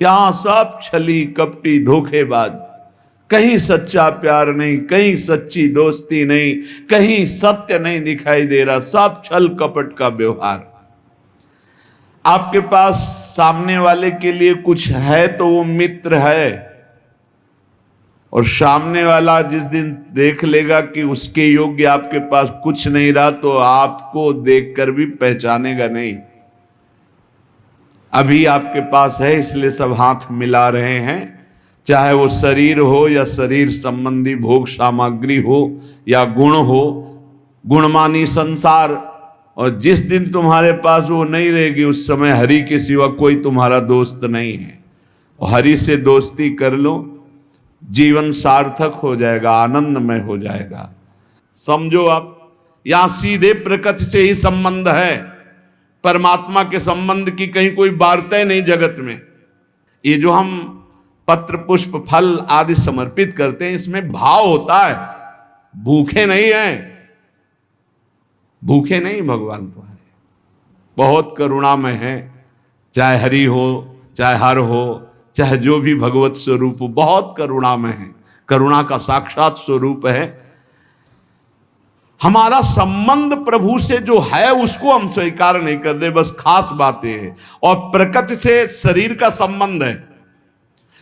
यहां सब छली कपटी धोखेबाज, कहीं सच्चा प्यार नहीं, कहीं सच्ची दोस्ती नहीं, कहीं सत्य नहीं दिखाई दे रहा, सब छल कपट का व्यवहार। आपके पास सामने वाले के लिए कुछ है तो वो मित्र है, और सामने वाला जिस दिन देख लेगा कि उसके योग्य आपके पास कुछ नहीं रहा तो आपको देखकर भी पहचानेगा नहीं। अभी आपके पास है इसलिए सब हाथ मिला रहे हैं, चाहे वो शरीर हो या शरीर संबंधी भोग सामग्री हो या गुण हो, गुणमानी संसार। और जिस दिन तुम्हारे पास वो नहीं रहेगी उस समय हरि के सिवा कोई तुम्हारा दोस्त नहीं है। और हरि से दोस्ती कर लो, जीवन सार्थक हो जाएगा, आनंदमय हो जाएगा। समझो आप, यहां सीधे प्रकृति से ही संबंध है, परमात्मा के संबंध की कहीं कोई वार्ता नहीं जगत में। ये जो हम पत्र पुष्प फल आदि समर्पित करते हैं इसमें भाव होता है, भूखे नहीं हैं, भूखे नहीं भगवान तुम्हारे, बहुत करुणामय है। चाहे हरि हो, चाहे हर हो, चाहे जो भी भगवत स्वरूप हो, बहुत करुणामय है, करुणा का साक्षात स्वरूप है। हमारा संबंध प्रभु से जो है उसको हम स्वीकार नहीं कर रहे, बस खास बातें हैं। और प्रकृति से शरीर का संबंध है,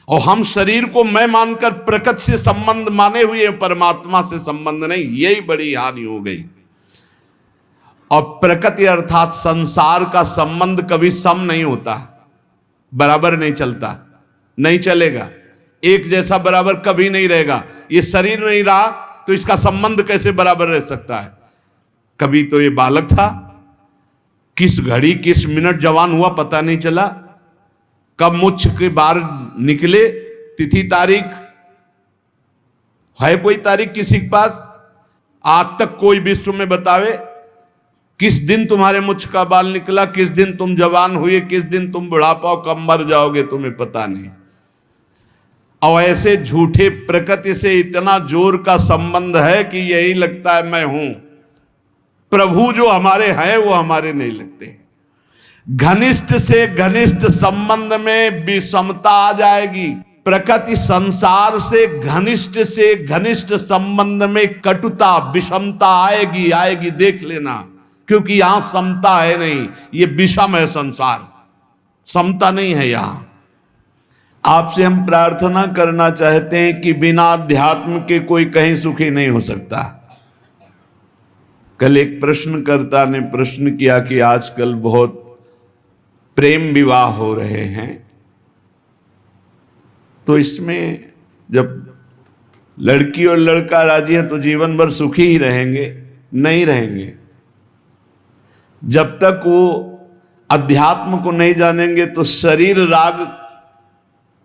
और हम शरीर को मैं मानकर प्रकृति से संबंध माने हुए, परमात्मा से संबंध नहीं, यही बड़ी हानि हो गई। और प्रकृति अर्थात संसार का संबंध कभी सम नहीं होता, बराबर नहीं चलता, नहीं चलेगा, एक जैसा बराबर कभी नहीं रहेगा। ये शरीर नहीं रहा तो इसका संबंध कैसे बराबर रह सकता है? कभी तो ये बालक था, किस घड़ी किस मिनट जवान हुआ पता नहीं चला, कब मुझ के बाहर निकले, तिथि तारीख है कोई तारीख किसी के पास? आज तक कोई विश्व में बतावे किस दिन तुम्हारे मुझ का बाल निकला, किस दिन तुम जवान हुए, किस दिन तुम बुढ़ापा कब मर जाओगे, तुम्हें पता नहीं। और ऐसे झूठे प्रकृति से इतना जोर का संबंध है कि यही लगता है मैं हूं। प्रभु जो हमारे हैं वो हमारे नहीं लगते। घनिष्ठ से घनिष्ठ संबंध में विषमता आ जाएगी, प्रकृति संसार से घनिष्ठ संबंध में कटुता विषमता आएगी, आएगी, देख लेना। क्योंकि यहां समता है नहीं, ये विषम है संसार, समता नहीं है यहां। आपसे हम प्रार्थना करना चाहते हैं कि बिना अध्यात्म के कोई कहीं सुखी नहीं हो सकता। कल एक प्रश्नकर्ता ने प्रश्न किया कि आजकल बहुत प्रेम विवाह हो रहे हैं, तो इसमें जब लड़की और लड़का राजी है तो जीवन भर सुखी ही रहेंगे? नहीं रहेंगे। जब तक वो अध्यात्म को नहीं जानेंगे तो शरीर राग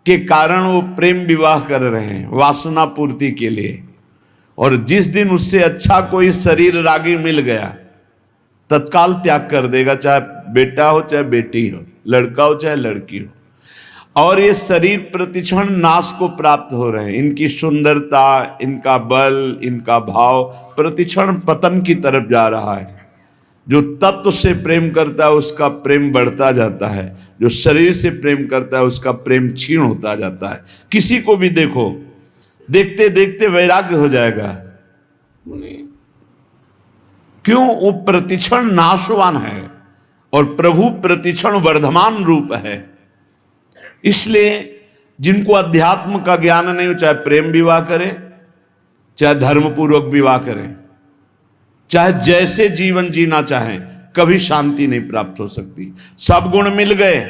के कारण वो प्रेम विवाह कर रहे हैं वासना पूर्ति के लिए। और जिस दिन उससे अच्छा कोई शरीर रागी मिल गया तत्काल त्याग कर देगा, चाहे बेटा हो चाहे बेटी हो, लड़का हो चाहे लड़की हो। और ये शरीर प्रतिक्षण नाश को प्राप्त हो रहे हैं। इनकी सुंदरता, इनका बल, इनका भाव प्रतिक्षण पतन की तरफ जा रहा है। जो तत्व से प्रेम करता है उसका प्रेम बढ़ता जाता है, जो शरीर से प्रेम करता है उसका प्रेम क्षीण होता जाता है। किसी को भी देखो, देखते देखते वैराग्य हो जाएगा। क्यों? वो प्रतिक्षण नाशवान है और प्रभु प्रतिक्षण वर्धमान रूप है। इसलिए जिनको अध्यात्म का ज्ञान नहीं हो, चाहे प्रेम विवाह करें, चाहे धर्मपूर्वक विवाह करें, चाहे जैसे जीवन जीना चाहें, कभी शांति नहीं प्राप्त हो सकती। सब गुण मिल गए,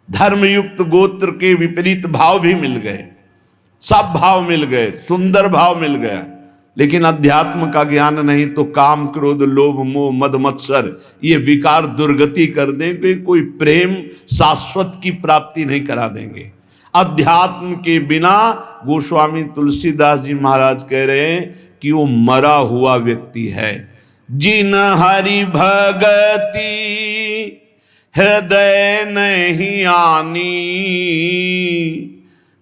धर्मयुक्त गोत्र के विपरीत भाव भी मिल गए, सब भाव मिल गए, सुंदर भाव मिल गया, लेकिन अध्यात्म का ज्ञान नहीं तो काम क्रोध लोभ मोह मद मत्सर ये विकार दुर्गति कर देंगे, कोई प्रेम शाश्वत की प्राप्ति नहीं करा देंगे। अध्यात्म के बिना गोस्वामी तुलसीदास जी महाराज कह रहे हैं कि वो मरा हुआ व्यक्ति है। जिन हरि भगति हृदय नहीं आनी,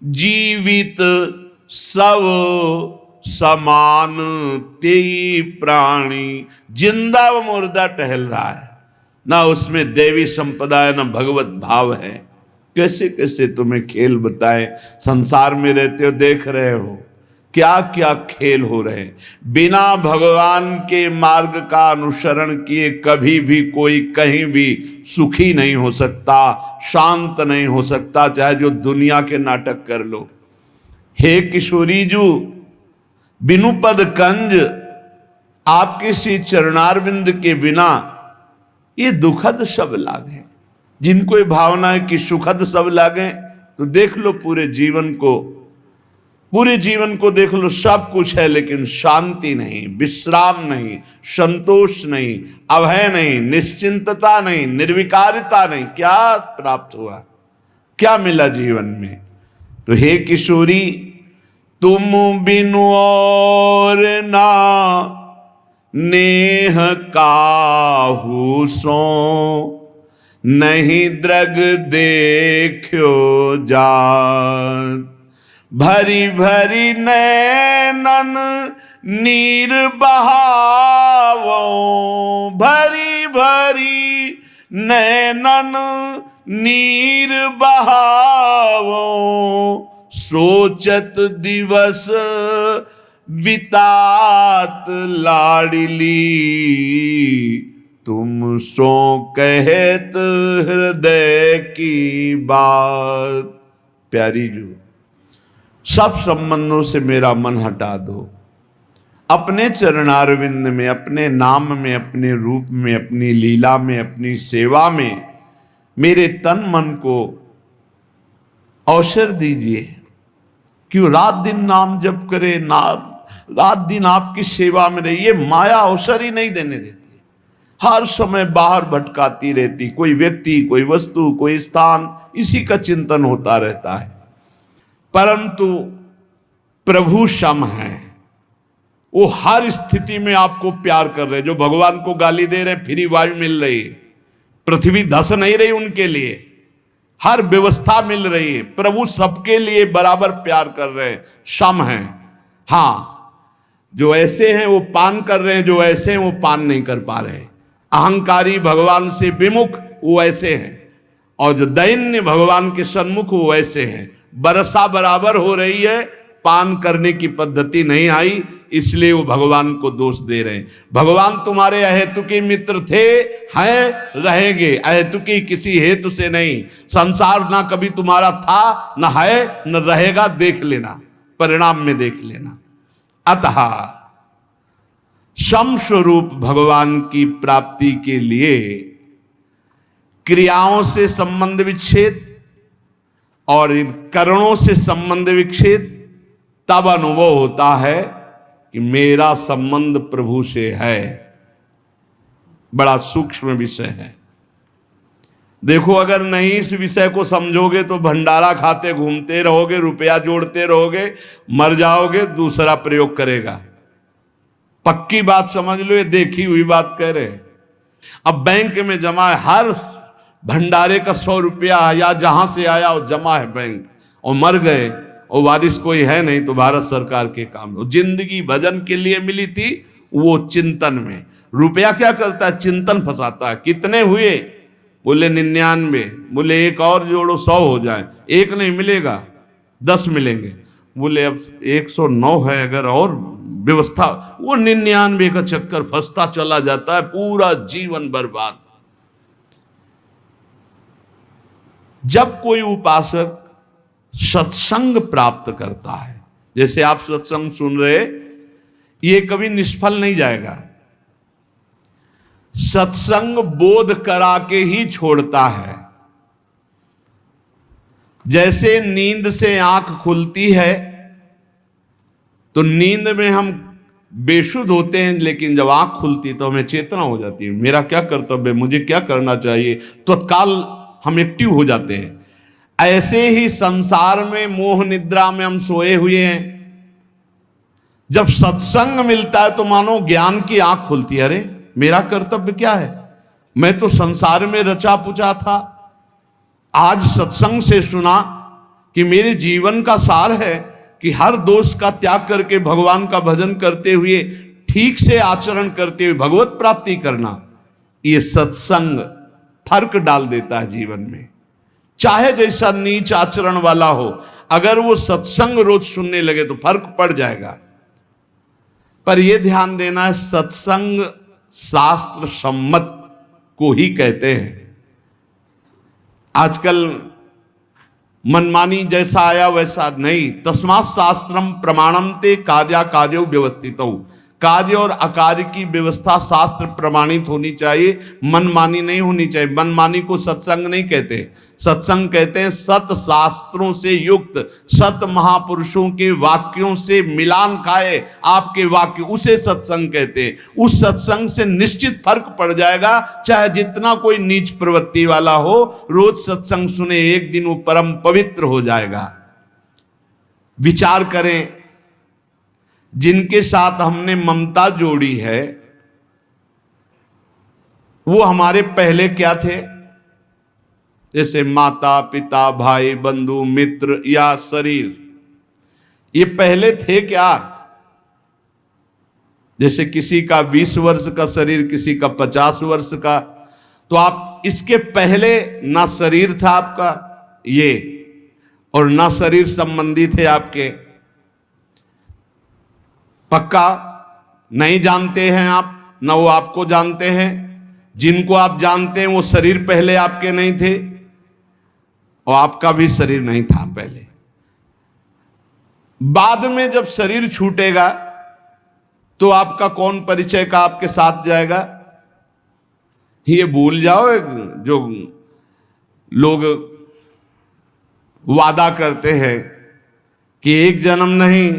जीवित सब समान तेई प्राणी। जिंदा व मुर्दा टहल रहा है, ना उसमें देवी संपदा है ना भगवत भाव है। कैसे कैसे तुम्हें खेल बताएं, संसार में रहते हो देख रहे हो क्या क्या खेल हो रहे हैं। बिना भगवान के मार्ग का अनुसरण किए कभी भी कोई कहीं भी सुखी नहीं हो सकता, शांत नहीं हो सकता, चाहे जो दुनिया के नाटक कर लो। हे किशोरी जू, बिनु पद कंज, आपके श्री चरणारविंद के बिना ये दुखद सब लागे। जिनको ये भावना है कि सुखद सब लागे, तो देख लो पूरे जीवन को देख लो, सब कुछ है लेकिन शांति नहीं, विश्राम नहीं, संतोष नहीं, अभय नहीं, निश्चिंतता नहीं, निर्विकारिता नहीं। क्या प्राप्त हुआ, क्या मिला जीवन में? तो हे किशोरी, तुम बिनु और ना नेह काहू सो, नहीं द्रग देखो जात। भरी भरी नैनन नीर बहावो, भरी भरी नैनन नीर बहावो, सोचत दिवस बितात लाडली, तुम सो कहत हृदय की बात। प्यारी जो, सब संबंधों से मेरा मन हटा दो, अपने चरणारविंद में, अपने नाम में, अपने रूप में, अपनी लीला में, अपनी सेवा में मेरे तन मन को अवसर दीजिए। क्यों रात दिन नाम जप करे, रात दिन आपकी सेवा में रहिए। माया अवसर ही नहीं देने देती, हर समय बाहर भटकाती रहती, कोई व्यक्ति, कोई वस्तु, कोई स्थान, इसी का चिंतन होता रहता है। परंतु प्रभु सम है, वो हर स्थिति में आपको प्यार कर रहे। जो भगवान को गाली दे रहे, फ्री वायु मिल रही है, पृथ्वी धस नहीं रही उनके लिए, हर व्यवस्था मिल रही है। प्रभु सबके लिए बराबर प्यार कर रहे हैं, सम है। हाँ, जो ऐसे हैं वो पान कर रहे हैं, जो ऐसे हैं वो पान नहीं कर पा रहे। अहंकारी, भगवान से विमुख, वो ऐसे हैं, और जो दैन्य भगवान के सन्मुख, वो ऐसे हैं। बरसा बराबर हो रही है, पान करने की पद्धति नहीं आई, इसलिए वो भगवान को दोष दे रहे हैं। भगवान तुम्हारे अहेतुकी मित्र थे, हैं, रहेंगे। अहेतुकी किसी हेतु से नहीं। संसार ना कभी तुम्हारा था, न है, न रहेगा। देख लेना, परिणाम में देख लेना। अतः सम स्वरूप भगवान की प्राप्ति के लिए क्रियाओं से संबंध विच्छेद और इन करणों से संबंध विच्छेद तब अनुभव होता है कि मेरा संबंध प्रभु से है। बड़ा सूक्ष्म विषय है। देखो, अगर नहीं इस विषय को समझोगे तो भंडारा खाते घूमते रहोगे, रुपया जोड़ते रहोगे, मर जाओगे, दूसरा प्रयोग करेगा। पक्की बात समझ लो, ये देखी हुई बात कह रहे। अब बैंक में जमा है, हर भंडारे का 100 रुपया या जहां से आया वो जमा है बैंक, और मर गए और वारिस कोई है नहीं, तो भारत सरकार के काम। जिंदगी भजन के लिए मिली थी, वो चिंतन में। रुपया क्या करता है? चिंतन फंसाता है। कितने हुए? बोले 99। बोले एक और जोड़ो 100 हो जाए। एक नहीं मिलेगा, 10 मिलेंगे। बोले अब 109 है, अगर और व्यवस्था, वो 99 का चक्कर फंसता चला जाता है, पूरा जीवन बर्बाद। जब कोई उपासक सत्संग प्राप्त करता है, जैसे आप सत्संग सुन रहे, ये कभी निष्फल नहीं जाएगा। सत्संग बोध करा के ही छोड़ता है। जैसे नींद से आंख खुलती है, तो नींद में हम बेसुध होते हैं, लेकिन जब आंख खुलती है तो हमें चेतना हो जाती है, मेरा क्या कर्तव्य, मुझे क्या करना चाहिए, तो तत्काल हम एक्टिव हो जाते हैं। ऐसे ही संसार में मोह निद्रा में हम सोए हुए हैं। जब सत्संग मिलता है तो मानो ज्ञान की आंख खुलती है। अरे मेरा कर्तव्य क्या है, मैं तो संसार में रचा पुचा था, आज सत्संग से सुना कि मेरे जीवन का सार है कि हर दोष का त्याग करके भगवान का भजन करते हुए, ठीक से आचरण करते हुए भगवत प्राप्ति करना। ये सत्संग फर्क डाल देता है जीवन में, चाहे जैसा नीच आचरण वाला हो, अगर वो सत्संग रोज सुनने लगे तो फर्क पड़ जाएगा। पर यह ध्यान देना है, सत्संग शास्त्र सम्मत को ही कहते हैं। आजकल मनमानी जैसा आया वैसा नहीं। तस्मात् शास्त्रम प्रमाणम ते कार्या कार्यो व्यवस्थितौ। कार्य और अकार्य की व्यवस्था शास्त्र प्रमाणित होनी चाहिए, मनमानी नहीं होनी चाहिए। मनमानी को सत्संग नहीं कहते, सत्संग कहते हैं सत शास्त्रों से युक्त, सत महापुरुषों के वाक्यों से मिलान खाए आपके वाक्य, उसे सत्संग कहते हैं। उस सत्संग से निश्चित फर्क पड़ जाएगा, चाहे जितना कोई नीच प्रवृत्ति वाला हो, रोज सत्संग सुने, एक दिन वो परम पवित्र हो जाएगा। विचार करें, जिनके साथ हमने ममता जोड़ी है वो हमारे पहले क्या थे? जैसे माता पिता, भाई बंधु मित्र या शरीर, ये पहले थे क्या? जैसे किसी का 20 वर्ष का शरीर, किसी का 50 वर्ष का, तो आप इसके पहले ना शरीर था आपका ये, और ना शरीर संबंधी थे आपके, पक्का नहीं जानते हैं आप, ना वो आपको जानते हैं। जिनको आप जानते हैं वो शरीर पहले आपके नहीं थे, और आपका भी शरीर नहीं था पहले। बाद में जब शरीर छूटेगा तो आपका कौन परिचय का आपके साथ जाएगा? ये भूल जाओ। जो लोग वादा करते हैं कि एक जन्म नहीं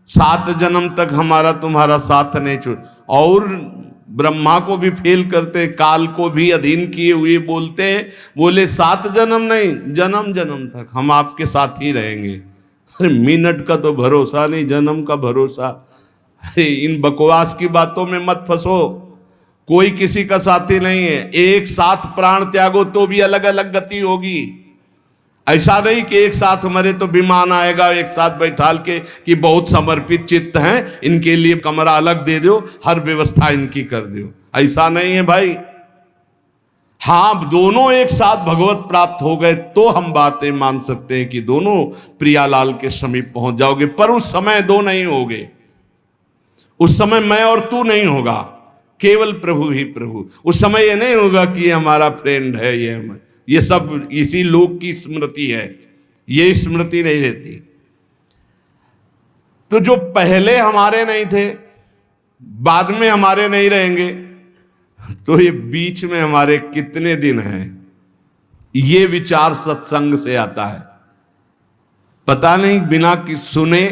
7 जन्म तक हमारा तुम्हारा साथ नहीं छूट, और ब्रह्मा को भी फेल करते, काल को भी अधीन किए हुए बोलते हैं, बोले 7 जन्म नहीं, जन्म जन्म तक हम आपके साथ ही रहेंगे। अरे मिनट का तो भरोसा नहीं, जन्म का भरोसा। अरे इन बकवास की बातों में मत फंसो, कोई किसी का साथी नहीं है। एक साथ प्राण त्यागो तो भी अलग अलग गति होगी। ऐसा नहीं कि एक साथ मरे तो विमान आएगा एक साथ बैठाल के कि बहुत समर्पित चित्त हैं, इनके लिए कमरा अलग दे दो, हर व्यवस्था इनकी कर दो। ऐसा नहीं है भाई। हाँ, दोनों एक साथ भगवत प्राप्त हो गए तो हम बातें मान सकते हैं कि दोनों प्रियालाल के समीप पहुंच जाओगे, पर उस समय दो नहीं होगे। उस समय मैं और तू नहीं होगा, केवल प्रभु ही प्रभु। उस समय ये नहीं होगा कि हमारा फ्रेंड है, ये सब इसी लोक की स्मृति है, ये स्मृति नहीं रहती। तो जो पहले हमारे नहीं थे, बाद में हमारे नहीं रहेंगे, तो ये बीच में हमारे कितने दिन हैं? ये विचार सत्संग से आता है। पता नहीं बिना कि सुने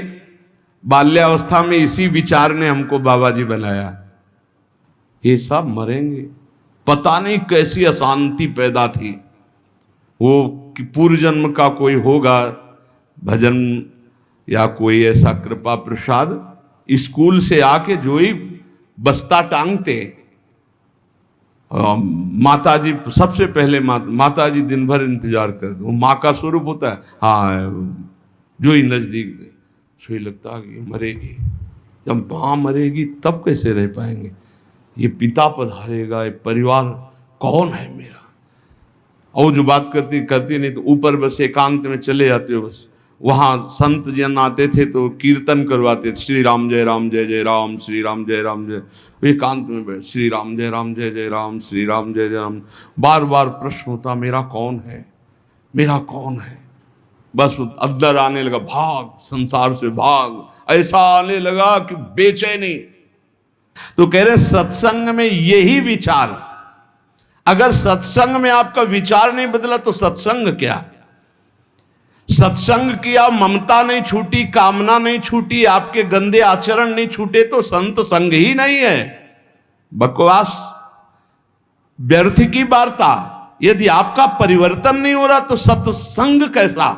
बाल्यावस्था में इसी विचार ने हमको बाबा जी बनाया। ये सब मरेंगे, पता नहीं कैसी अशांति पैदा थी। वो पूर्व जन्म का कोई होगा भजन या कोई ऐसा कृपा प्रसाद, स्कूल से आके जो ही बस्ता टांगते, माता जी सबसे पहले माता जी दिन भर इंतजार करते। वो माँ का स्वरूप होता है। हाँ, जो ही नजदीक सो ही लगता है कि मरेगी। जब माँ मरेगी तब कैसे रह पाएंगे? ये पिता पधारेगा, ये परिवार कौन है मेरा? और जो बात करती नहीं तो ऊपर बस एकांत में चले जाते हो। बस वहाँ संत जन आते थे तो कीर्तन करवाते थे, श्री राम जय जय राम, श्री राम जय जय। एकांत में बैठ श्री राम जय जय राम, श्री राम जय राम। बार बार प्रश्न होता, मेरा कौन है, मेरा कौन है? बस अंदर आने लगा, भाग संसार से भाग, ऐसा आने लगा कि बेचैनी। तो कह रहे सत्संग में यही विचार, अगर सत्संग में आपका विचार नहीं बदला तो सत्संग क्या? सत्संग किया, ममता नहीं छूटी, कामना नहीं छूटी, आपके गंदे आचरण नहीं छूटे तो संत संग ही नहीं है। बकवास, व्यर्थ की वार्ता। यदि आपका परिवर्तन नहीं हो रहा तो सत्संग कैसा?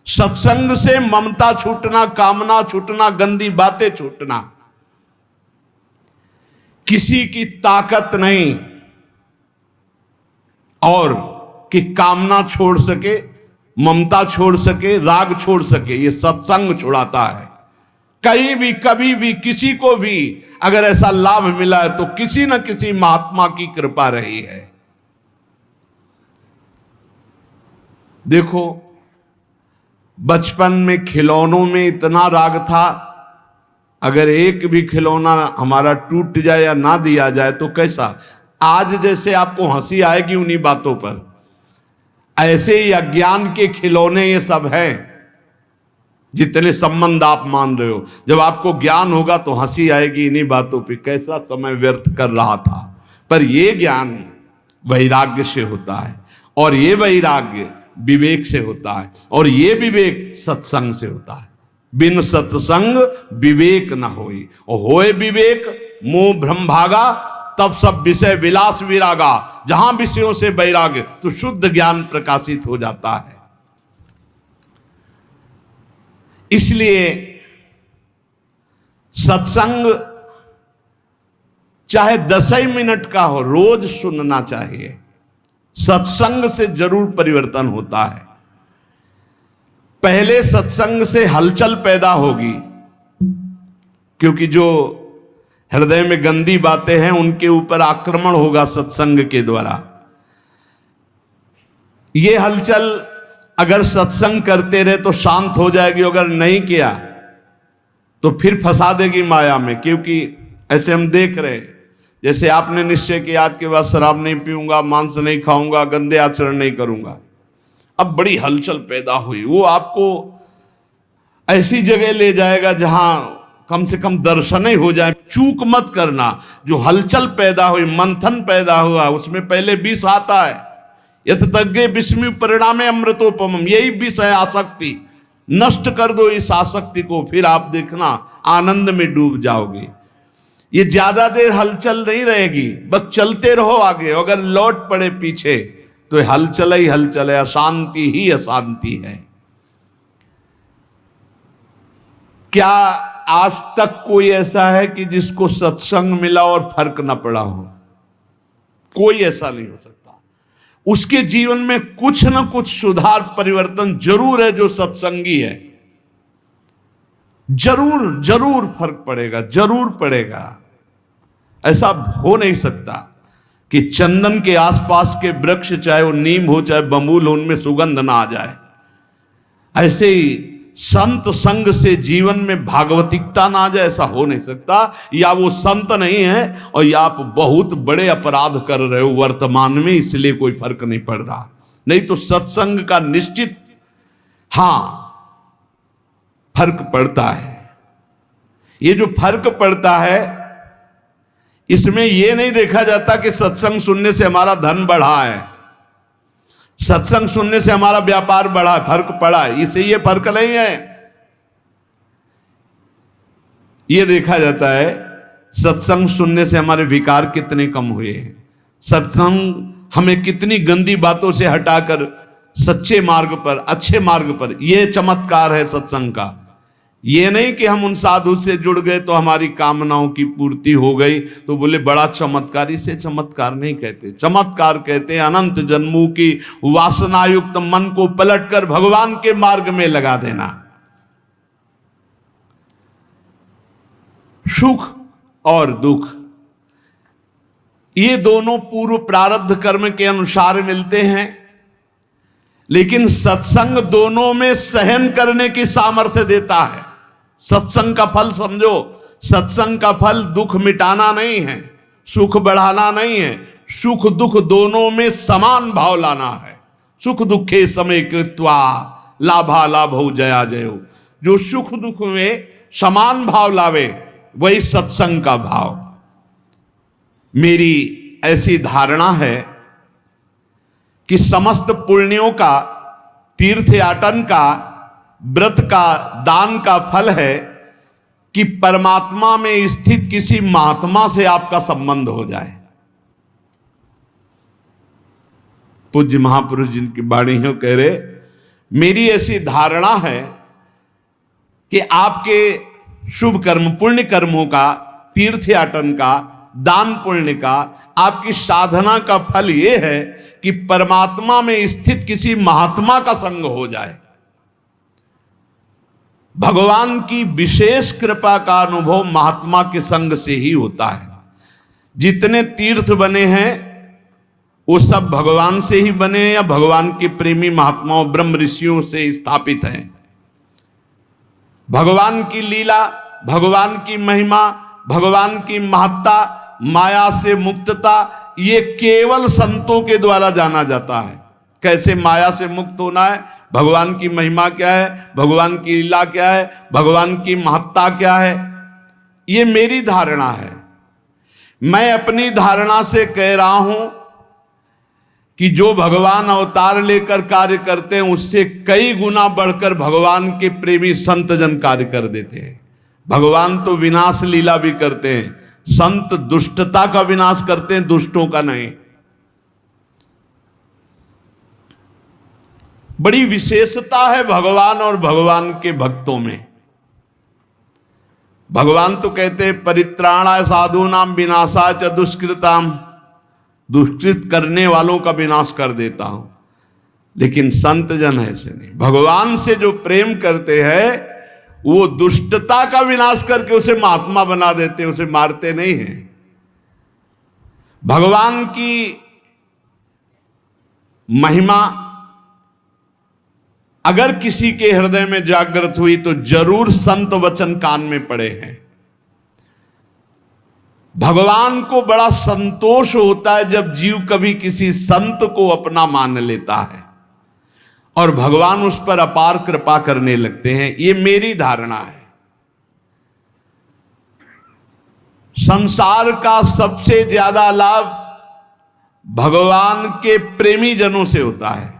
सत्संग से ममता छूटना, कामना छूटना, गंदी बातें छूटना। किसी की ताकत नहीं और कि कामना छोड़ सके, ममता छोड़ सके, राग छोड़ सके। ये सत्संग छुड़ाता है। कहीं भी कभी भी किसी को भी अगर ऐसा लाभ मिला है तो किसी न किसी महात्मा की कृपा रही है। देखो, बचपन में खिलौनों में इतना राग था, अगर एक भी खिलौना हमारा टूट जाए या ना दिया जाए तो कैसा, आज जैसे आपको हंसी आएगी उन्हीं बातों पर, ऐसे ही अज्ञान के खिलौने ये सब हैं। जितने संबंध आप मान रहे हो, जब आपको ज्ञान होगा तो हंसी आएगी इन्हीं बातों पे, कैसा समय व्यर्थ कर रहा था। पर ये ज्ञान वैराग्य से होता है, और ये वैराग्य विवेक से होता है, और ये विवेक सत्संग से होता है। बिन सत्संग विवेक न होई, और होए विवेक मोह भ्रम भागा, तब सब विषय विलास विरागा। जहां विषयों से वैराग्य, तो शुद्ध ज्ञान प्रकाशित हो जाता है। इसलिए सत्संग चाहे 10 ही मिनट का हो, रोज सुनना चाहिए। सत्संग से जरूर परिवर्तन होता है। पहले सत्संग से हलचल पैदा होगी, क्योंकि जो हृदय में गंदी बातें हैं उनके ऊपर आक्रमण होगा सत्संग के द्वारा। ये हलचल अगर सत्संग करते रहे तो शांत हो जाएगी, अगर नहीं किया तो फिर फंसा देगी माया में। क्योंकि ऐसे हम देख रहे हैं, जैसे आपने निश्चय किया आज के बाद शराब नहीं पीऊंगा, मांस नहीं खाऊंगा, गंदे आचरण नहीं करूंगा, अब बड़ी हलचल पैदा हुई। वो आपको ऐसी जगह ले जाएगा जहां कम से कम दर्शन ही हो जाए। चूक मत करना, जो हलचल पैदा हुई, मंथन पैदा हुआ, उसमें पहले विष आता है। यथ तज्ञे विस्मि परिणामे अमृतोपमम, यही विष है आसक्ति। नष्ट कर दो इस आसक्ति को, फिर आप देखना आनंद में डूब जाओगे। ये ज्यादा देर हलचल नहीं रहेगी, बस चलते रहो आगे। अगर लौट पड़े पीछे तो हलचल ही हलचल है, अशांति ही अशांति है। क्या आज तक कोई ऐसा है कि जिसको सत्संग मिला और फर्क न पड़ा हो? कोई ऐसा नहीं हो सकता। उसके जीवन में कुछ न कुछ सुधार परिवर्तन जरूर है जो सत्संगी है। जरूर जरूर फर्क पड़ेगा, जरूर पड़ेगा। ऐसा हो नहीं सकता कि चंदन के आसपास के वृक्ष, चाहे वो नीम हो चाहे बबूल हो, उनमें सुगंध ना आ जाए। ऐसे ही संत संग से जीवन में भागवतिकता ना आ जाए, ऐसा हो नहीं सकता। या वो संत नहीं है और या आप बहुत बड़े अपराध कर रहे हो वर्तमान में, इसलिए कोई फर्क नहीं पड़ रहा। नहीं तो सत्संग का निश्चित हां फर्क पड़ता है। ये जो फर्क पड़ता है, इसमें यह नहीं देखा जाता कि सत्संग सुनने से हमारा धन बढ़ा है, सत्संग सुनने से हमारा व्यापार बढ़ा, फर्क पड़ा है। इसे ये फर्क नहीं है। ये देखा जाता है सत्संग सुनने से हमारे विकार कितने कम हुए हैं, सत्संग हमें कितनी गंदी बातों से हटाकर सच्चे मार्ग पर, अच्छे मार्ग पर, यह चमत्कार है सत्संग का। ये नहीं कि हम उन साधु से जुड़ गए तो हमारी कामनाओं की पूर्ति हो गई तो बोले बड़ा चमत्कार। इसे चमत्कार नहीं कहते, चमत्कार कहते हैं अनंत जन्मों की वासनायुक्त मन को पलटकर भगवान के मार्ग में लगा देना। सुख और दुख ये दोनों पूर्व प्रारब्ध कर्म के अनुसार मिलते हैं, लेकिन सत्संग दोनों में सहन करने की सामर्थ्य देता है। सत्संग का फल समझो, सत्संग का फल दुख मिटाना नहीं है, सुख बढ़ाना नहीं है, सुख दुख दोनों में समान भाव लाना है। सुख दुखे समय कृत्वा लाभा लाभो जया जयो, जो सुख दुख में समान भाव लावे वही सत्संग का भाव। मेरी ऐसी धारणा है कि समस्त पुण्यों का, तीर्थ याटन का, व्रत का, दान का फल है कि परमात्मा में स्थित किसी महात्मा से आपका संबंध हो जाए। पूज्य महापुरुष जिनकी वाणी हो कह रहे, मेरी ऐसी धारणा है कि आपके शुभ कर्म, पुण्य कर्मों का, तीर्थ याटन का, दान पुण्य का, आपकी साधना का फल यह है कि परमात्मा में स्थित किसी महात्मा का संग हो जाए। भगवान की विशेष कृपा का अनुभव महात्मा के संग से ही होता है। जितने तीर्थ बने हैं वो सब भगवान से ही बने या भगवान के प्रेमी महात्माओं ब्रह्म ऋषियों से स्थापित हैं। भगवान की लीला, भगवान की महिमा, भगवान की महत्ता, माया से मुक्तता, ये केवल संतों के द्वारा जाना जाता है। कैसे माया से मुक्त होना है, भगवान की महिमा क्या है, भगवान की लीला क्या है, भगवान की महत्ता क्या है, ये मेरी धारणा है। मैं अपनी धारणा से कह रहा हूं कि जो भगवान अवतार लेकर कार्य करते हैं उससे कई गुना बढ़कर भगवान के प्रेमी संत जन कार्य कर देते हैं। भगवान तो विनाश लीला भी करते हैं, संत दुष्टता का विनाश करते हैं, दुष्टों का नहीं। बड़ी विशेषता है भगवान और भगवान के भक्तों में। भगवान तो कहते हैं परित्राणाय साधूनाम विनाशाय च दुष्कृताम, दुष्कृत करने वालों का विनाश कर देता हूं। लेकिन संत जन ऐसे नहीं, भगवान से जो प्रेम करते हैं वो दुष्टता का विनाश करके उसे महात्मा बना देते हैं, उसे मारते नहीं हैं। भगवान की महिमा अगर किसी के हृदय में जागृत हुई तो जरूर संत वचन कान में पड़े हैं। भगवान को बड़ा संतोष होता है जब जीव कभी किसी संत को अपना मान लेता है और भगवान उस पर अपार कृपा करने लगते हैं। ये मेरी धारणा है। संसार का सबसे ज्यादा लाभ भगवान के प्रेमी जनों से होता है।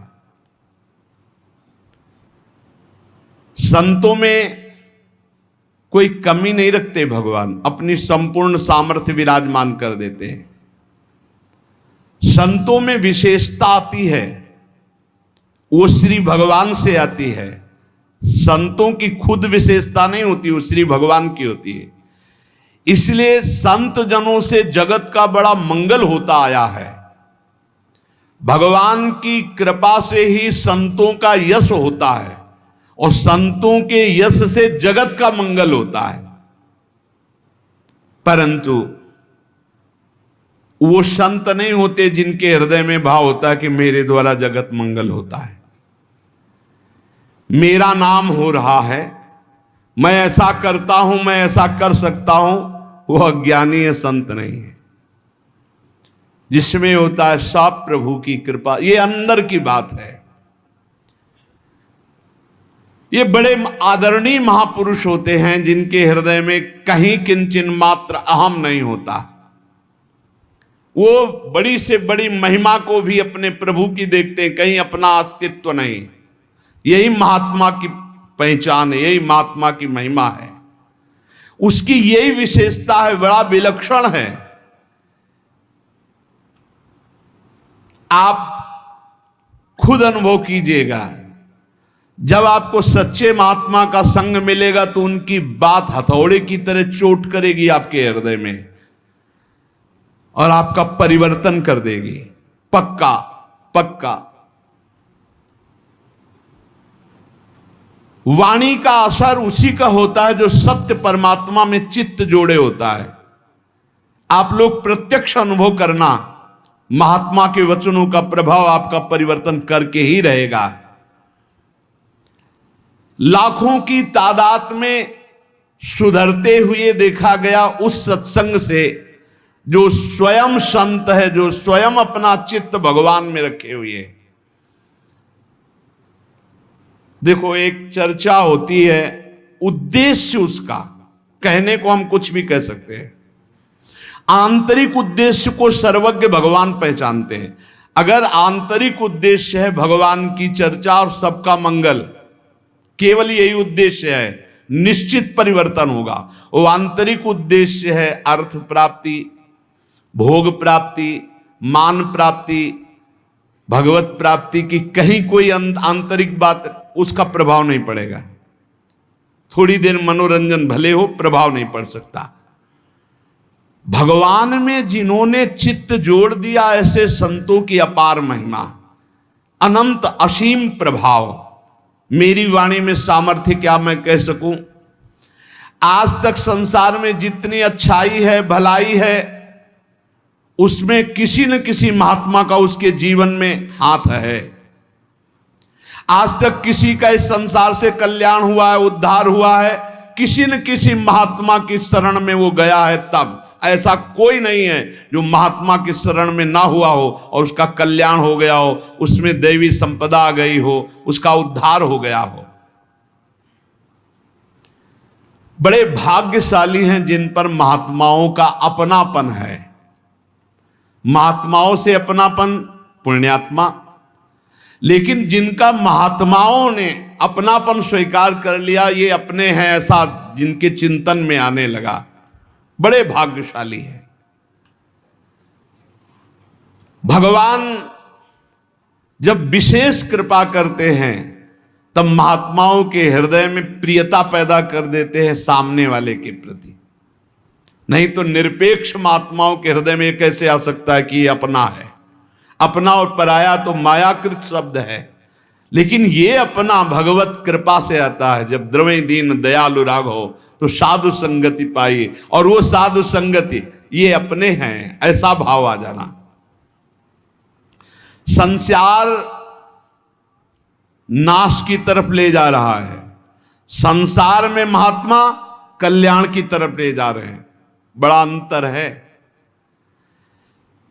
संतों में कोई कमी नहीं रखते भगवान, अपनी संपूर्ण सामर्थ्य विराजमान कर देते हैं। संतों में विशेषता आती है, वो श्री भगवान से आती है। संतों की खुद विशेषता नहीं होती, वो श्री भगवान की होती है। इसलिए संत जनों से जगत का बड़ा मंगल होता आया है। भगवान की कृपा से ही संतों का यश होता है और संतों के यश से जगत का मंगल होता है। परंतु वो संत नहीं होते जिनके हृदय में भाव होता है कि मेरे द्वारा जगत मंगल होता है, मेरा नाम हो रहा है, मैं ऐसा करता हूं, मैं ऐसा कर सकता हूं। वो अज्ञानी है, संत नहीं है। जिसमें होता है सब प्रभु की कृपा, ये अंदर की बात है। ये बड़े आदरणीय महापुरुष होते हैं जिनके हृदय में कहीं किंचन मात्र अहम नहीं होता। वो बड़ी से बड़ी महिमा को भी अपने प्रभु की देखते हैं, कहीं अपना अस्तित्व नहीं। यही महात्मा की पहचान है, यही महात्मा की महिमा है। उसकी यही विशेषता है, बड़ा विलक्षण है। आप खुद अनुभव कीजिएगा, जब आपको सच्चे महात्मा का संग मिलेगा तो उनकी बात हथौड़े की तरह चोट करेगी आपके हृदय में और आपका परिवर्तन कर देगी, पक्का पक्का। वाणी का असर उसी का होता है जो सत्य परमात्मा में चित्त जोड़े होता है। आप लोग प्रत्यक्ष अनुभव करना, महात्मा के वचनों का प्रभाव आपका परिवर्तन करके ही रहेगा। लाखों की तादाद में सुधरते हुए देखा गया उस सत्संग से जो स्वयं संत है, जो स्वयं अपना चित्त भगवान में रखे हुए। देखो, एक चर्चा होती है, उद्देश्य उसका, कहने को हम कुछ भी कह सकते हैं, आंतरिक उद्देश्य को सर्वज्ञ भगवान पहचानते हैं। अगर आंतरिक उद्देश्य है भगवान की चर्चा और सबका मंगल, केवल यही उद्देश्य है, निश्चित परिवर्तन होगा। वो आंतरिक उद्देश्य है अर्थ प्राप्ति, भोग प्राप्ति, मान प्राप्ति, भगवत प्राप्ति की कहीं कोई आंतरिक बात, उसका प्रभाव नहीं पड़ेगा। थोड़ी देर मनोरंजन भले हो, प्रभाव नहीं पड़ सकता। भगवान में जिन्होंने चित्त जोड़ दिया, ऐसे संतों की अपार महिमा, अनंत असीम प्रभाव। मेरी वाणी में सामर्थ्य क्या मैं कह सकूं। आज तक संसार में जितनी अच्छाई है, भलाई है, उसमें किसी न किसी महात्मा का उसके जीवन में हाथ है। आज तक किसी का इस संसार से कल्याण हुआ है, उद्धार हुआ है, किसी न किसी महात्मा की शरण में वो गया है। तब ऐसा कोई नहीं है जो महात्मा की शरण में ना हुआ हो और उसका कल्याण हो गया हो, उसमें दैवी संपदा आ गई हो, उसका उद्धार हो गया हो। बड़े भाग्यशाली हैं जिन पर महात्माओं का अपनापन है। महात्माओं से अपनापन पुण्यात्मा, लेकिन जिनका महात्माओं ने अपनापन स्वीकार कर लिया, ये अपने हैं ऐसा जिनके चिंतन में आने लगा, बड़े भाग्यशाली हैं। भगवान जब विशेष कृपा करते हैं तब महात्माओं के हृदय में प्रियता पैदा कर देते हैं सामने वाले के प्रति। नहीं तो निरपेक्ष महात्माओं के हृदय में कैसे आ सकता है कि ये अपना है। अपना और पराया तो मायाकृत शब्द है, लेकिन ये अपना भगवत कृपा से आता है। जब द्रवे दीन दयालु राघव तो साधु संगति पाई, और वो साधु संगति ये अपने हैं, ऐसा भाव आ जाना। संसार नाश की तरफ ले जा रहा है, संसार में महात्मा कल्याण की तरफ ले जा रहे हैं, बड़ा अंतर है।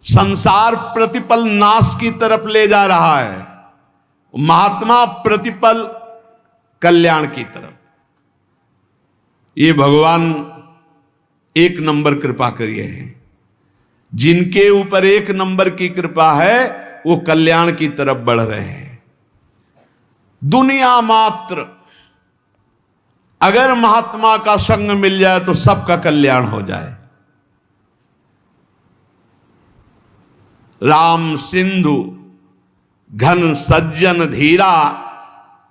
संसार प्रतिपल नाश की तरफ ले जा रहा है, महात्मा प्रतिपल कल्याण की तरफ। ये भगवान एक नंबर कृपा करिए हैं। जिनके ऊपर एक नंबर की कृपा है वो कल्याण की तरफ बढ़ रहे हैं। दुनिया मात्र अगर महात्मा का संग मिल जाए तो सबका कल्याण हो जाए। राम सिंधु घन सज्जन धीरा,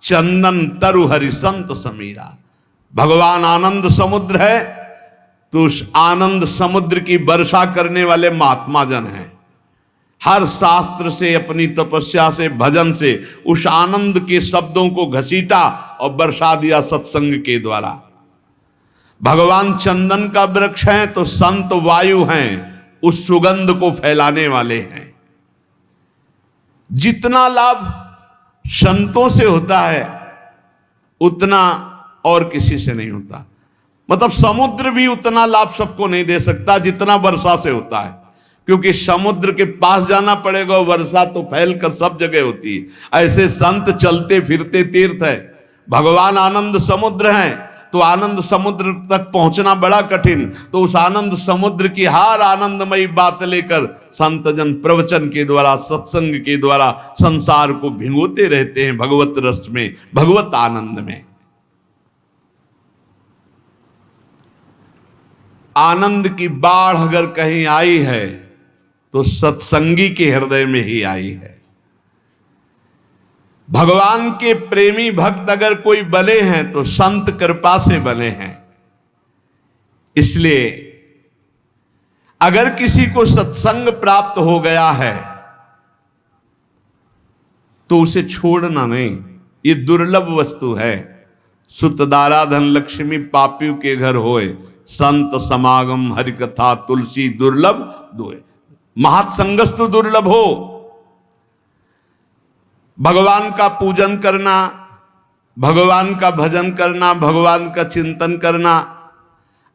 चंदन तरु हरिसंत समीरा। भगवान आनंद समुद्र है, तो उस आनंद समुद्र की वर्षा करने वाले महात्मा जन हैं। हर शास्त्र से, अपनी तपस्या से, भजन से उस आनंद के शब्दों को घसीटा और बरसा दिया सत्संग के द्वारा। भगवान चंदन का वृक्ष है तो संत वायु हैं, उस सुगंध को फैलाने वाले हैं। जितना लाभ संतों से होता है उतना और किसी से नहीं होता। मतलब समुद्र भी उतना लाभ सबको नहीं दे सकता जितना वर्षा से होता है, क्योंकि समुद्र के पास जाना पड़ेगा, वर्षा तो फैल कर सब जगह होती है। ऐसे संत चलते फिरते तीर्थ है। भगवान आनंद समुद्र हैं, तो आनंद समुद्र तक पहुंचना बड़ा कठिन, तो उस आनंद समुद्र की हर आनंदमयी बात लेकर संत जन प्रवचन के द्वारा, सत्संग के द्वारा संसार को भिगोते रहते हैं भगवत रस में, भगवत आनंद में। आनंद की बाढ़ अगर कहीं आई है तो सत्संगी के हृदय में ही आई है। भगवान के प्रेमी भक्त अगर कोई बने हैं तो संत कृपा से बने हैं। इसलिए अगर किसी को सत्संग प्राप्त हो गया है तो उसे छोड़ना नहीं, ये दुर्लभ वस्तु है। सुतदारा धन लक्ष्मी पापियों के घर होए, संत समागम हरि कथा तुलसी दुर्लभ दोए। महात्संगस्तु दुर्लभ हो। भगवान का पूजन करना, भगवान का भजन करना, भगवान का चिंतन करना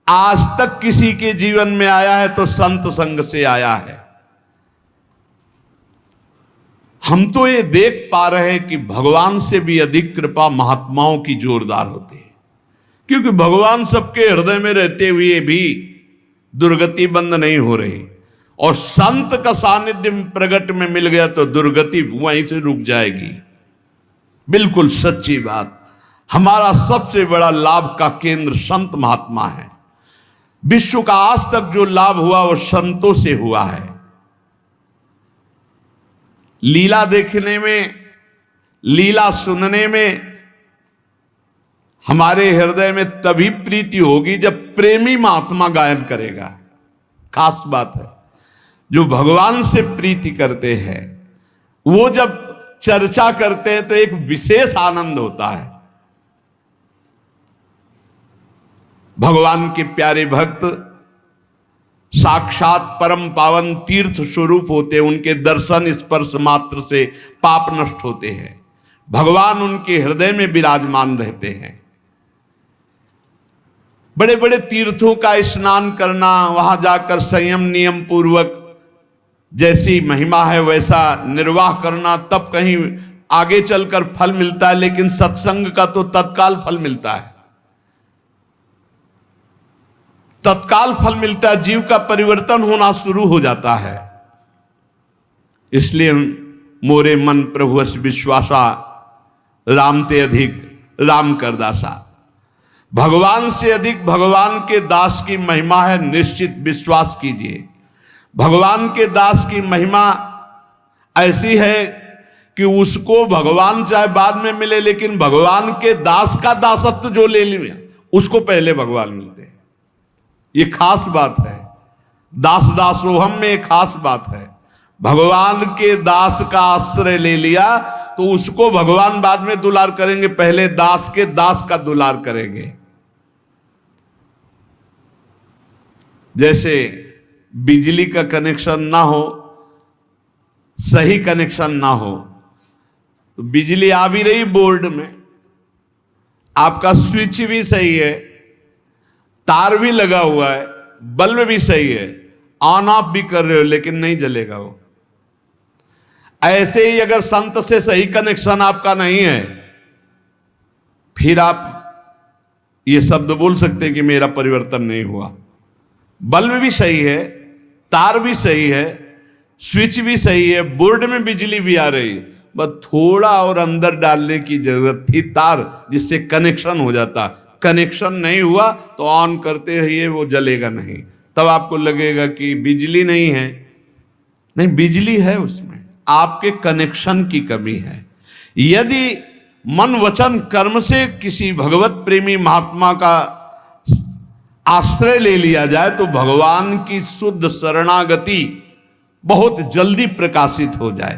आज तक किसी के जीवन में आया है तो संत संग से आया है। हम तो ये देख पा रहे हैं कि भगवान से भी अधिक कृपा महात्माओं की जोरदार होती है, क्योंकि भगवान सबके हृदय में रहते हुए भी दुर्गति बंद नहीं हो रही, और संत का सानिध्य प्रगट में मिल गया तो दुर्गति वहीं से रुक जाएगी। बिल्कुल सच्ची बात। हमारा सबसे बड़ा लाभ का केंद्र संत महात्मा है। विश्व का आज तक जो लाभ हुआ वो संतों से हुआ है। लीला देखने में, लीला सुनने में हमारे हृदय में तभी प्रीति होगी जब प्रेमी महात्मा गायन करेगा। खास बात है, जो भगवान से प्रीति करते हैं वो जब चर्चा करते हैं तो एक विशेष आनंद होता है। भगवान के प्यारे भक्त साक्षात परम पावन तीर्थ स्वरूप होते हैं। उनके दर्शन स्पर्श मात्र से पाप नष्ट होते हैं। भगवान उनके हृदय में विराजमान रहते हैं। बड़े बड़े तीर्थों का स्नान करना, वहां जाकर संयम नियम पूर्वक जैसी महिमा है वैसा निर्वाह करना, तब कहीं आगे चलकर फल मिलता है। लेकिन सत्संग का तो तत्काल फल मिलता है, तत्काल फल मिलता है, जीव का परिवर्तन होना शुरू हो जाता है। इसलिए मोरे मन प्रभु विश्वासा, राम ते अधिक राम कर दासा। भगवान से अधिक भगवान के दास की महिमा है, निश्चित विश्वास कीजिए। भगवान के दास की महिमा ऐसी है कि उसको भगवान चाहे बाद में मिले, लेकिन भगवान के दास का दासत्व जो ले लिया उसको पहले भगवान मिलते हैं। ये खास बात है। दास दासोहम में एक खास बात है। भगवान के दास का आश्रय ले लिया तो उसको भगवान बाद में दुलार करेंगे, पहले दास के दास का दुलार करेंगे। जैसे बिजली का कनेक्शन ना हो, सही कनेक्शन ना हो, तो बिजली आ भी रही बोर्ड में, आपका स्विच भी सही है, तार भी लगा हुआ है, बल्ब भी सही है, ऑन ऑफ भी कर रहे हो, लेकिन नहीं जलेगा वो। ऐसे ही अगर संत से सही कनेक्शन आपका नहीं है, फिर आप ये शब्द बोल सकते हैं कि मेरा परिवर्तन नहीं हुआ। बल्ब भी सही है, तार भी सही है, स्विच भी सही है, बोर्ड में बिजली भी आ रही है, बस थोड़ा और अंदर डालने की जरूरत थी तार, जिससे कनेक्शन हो जाता। कनेक्शन नहीं हुआ तो ऑन करते रहिए, वो जलेगा नहीं। तब आपको लगेगा कि बिजली नहीं है, नहीं, बिजली है, उसमें आपके कनेक्शन की कमी है। यदि मन वचन कर्म से किसी भगवत प्रेमी महात्मा का आश्रय ले लिया जाए तो भगवान की शुद्ध शरणागति बहुत जल्दी प्रकाशित हो जाए।